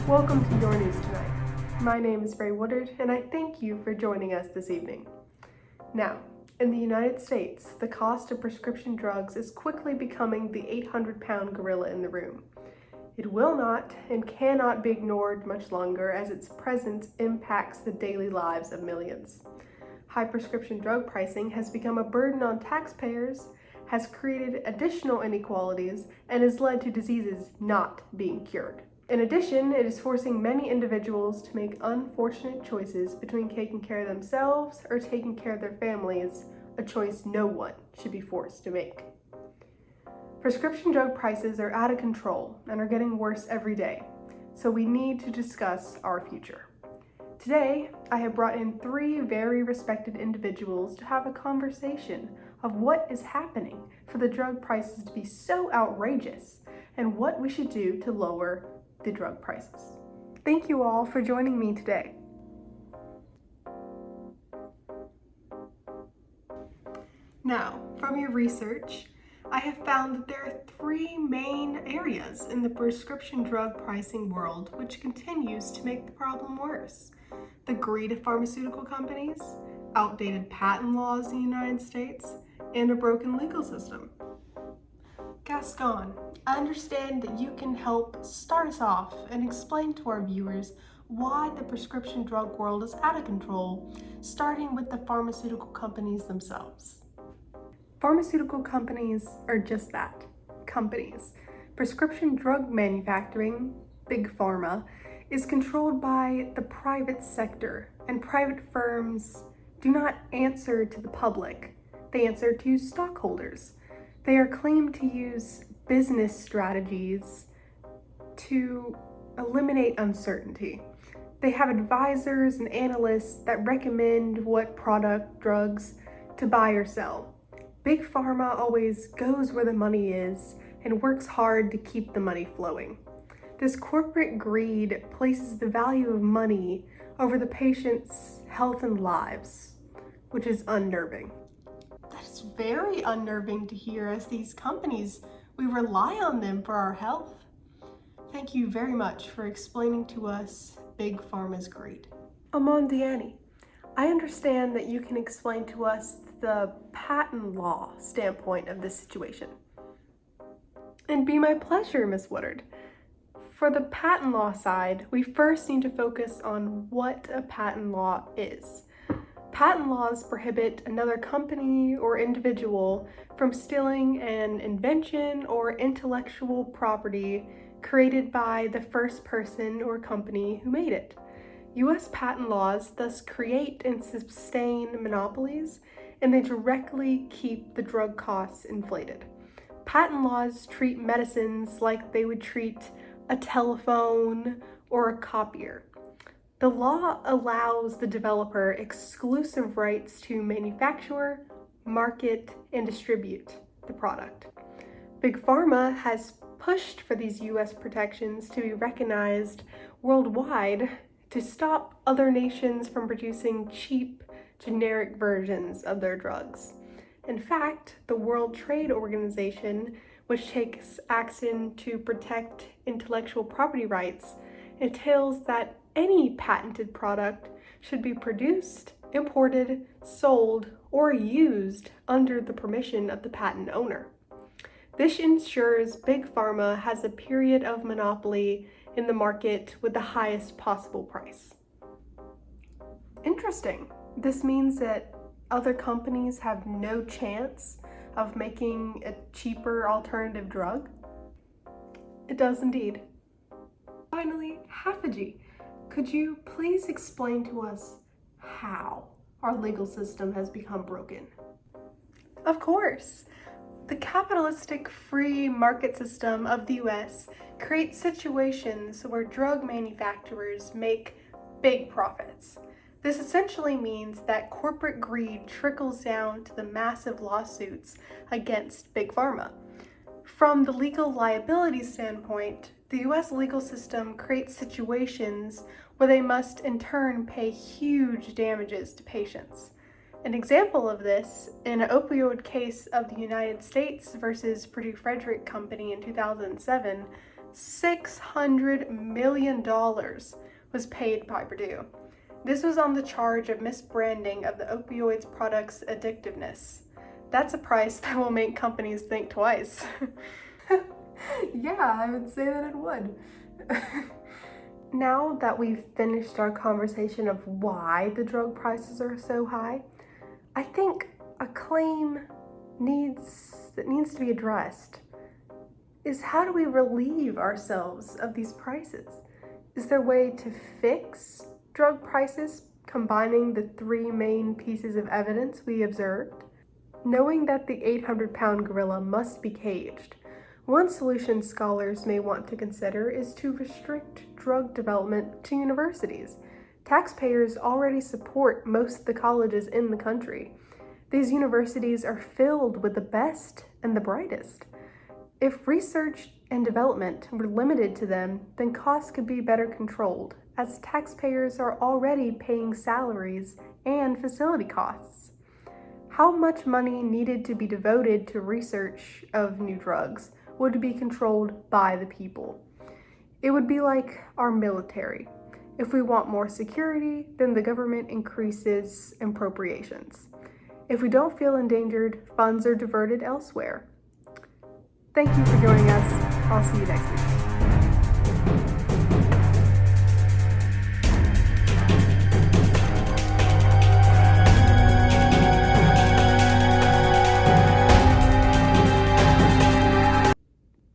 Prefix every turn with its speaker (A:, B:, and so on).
A: Welcome to Your News Tonight. My name is Bray Woodard, and I thank you for joining us this evening. Now, in the United States, the cost of prescription drugs is quickly becoming the 800-pound gorilla in the room. It will not and cannot be ignored much longer as its presence impacts the daily lives of millions. High prescription drug pricing has become a burden on taxpayers, has created additional inequalities, and has led to diseases not being cured. In addition, it is forcing many individuals to make unfortunate choices between taking care of themselves or taking care of their families, a choice no one should be forced to make. Prescription drug prices are out of control and are getting worse every day, so we need to discuss our future. Today, I have brought in three very respected individuals to have a conversation of what is happening for the drug prices to be so outrageous and what we should do to lower the drug prices. Thank you all for joining me today. Now, from your research, I have found that there are three main areas in the prescription drug pricing world which continues to make the problem worse. The greed of pharmaceutical companies, outdated patent laws in the United States, and a broken legal system. Gaston, I understand that you can help start us off and explain to our viewers why the prescription drug world is out of control, starting with the pharmaceutical companies themselves. Pharmaceutical companies are just that, companies. Prescription drug manufacturing, Big Pharma, is controlled by the private sector, and private firms do not answer to the public. They answer to stockholders. They are claimed to use business strategies to eliminate uncertainty. They have advisors and analysts that recommend what drugs to buy or sell. Big Pharma always goes where the money is and works hard to keep the money flowing. This corporate greed places the value of money over the patient's health and lives, which is unnerving. That's very unnerving to hear, as these companies, we rely on them for our health. Thank you very much for explaining to us Big Pharma's greed. Amandiani, I understand that you can explain to us the patent law standpoint of this situation. And be my pleasure, Ms. Woodard. For the patent law side, we first need to focus on what a patent law is. Patent laws prohibit another company or individual from stealing an invention or intellectual property created by the first person or company who made it. U.S. patent laws thus create and sustain monopolies, and they directly keep the drug costs inflated. Patent laws treat medicines like they would treat a telephone or a copier. The law allows the developer exclusive rights to manufacture, market, and distribute the product. Big Pharma has pushed for these U.S. protections to be recognized worldwide to stop other nations from producing cheap, generic versions of their drugs. In fact, the World Trade Organization, which takes action to protect intellectual property rights, entails that any patented product should be produced, imported, sold, or used under the permission of the patent owner. This ensures Big Pharma has a period of monopoly in the market with the highest possible price. Interesting. This means that other companies have no chance of making a cheaper alternative drug? It does indeed. Finally, Hafaji, could you please explain to us how our legal system has become broken? Of course. The capitalistic free market system of the US creates situations where drug manufacturers make big profits. This essentially means that corporate greed trickles down to the massive lawsuits against Big Pharma. From the legal liability standpoint, the US legal system creates situations where they must in turn pay huge damages to patients. An example of this, in an opioid case of the United States versus Purdue Frederick Company in 2007, $600 million was paid by Purdue. This was on the charge of misbranding of the opioids product's addictiveness. That's a price that will make companies think twice. Yeah, I would say that it would. Now that we've finished our conversation of why the drug prices are so high, I think a claim that needs to be addressed is, how do we relieve ourselves of these prices? Is there a way to fix drug prices, combining the three main pieces of evidence we observed? Knowing that the 800-pound gorilla must be caged, one solution scholars may want to consider is to restrict drug development to universities. Taxpayers already support most of the colleges in the country. These universities are filled with the best and the brightest. If research and development were limited to them, then costs could be better controlled, as taxpayers are already paying salaries and facility costs. How much money needed to be devoted to research of new drugs would be controlled by the people. It would be like our military. If we want more security, then the government increases appropriations. If we don't feel endangered, funds are diverted elsewhere. Thank you for joining us. I'll see you next week.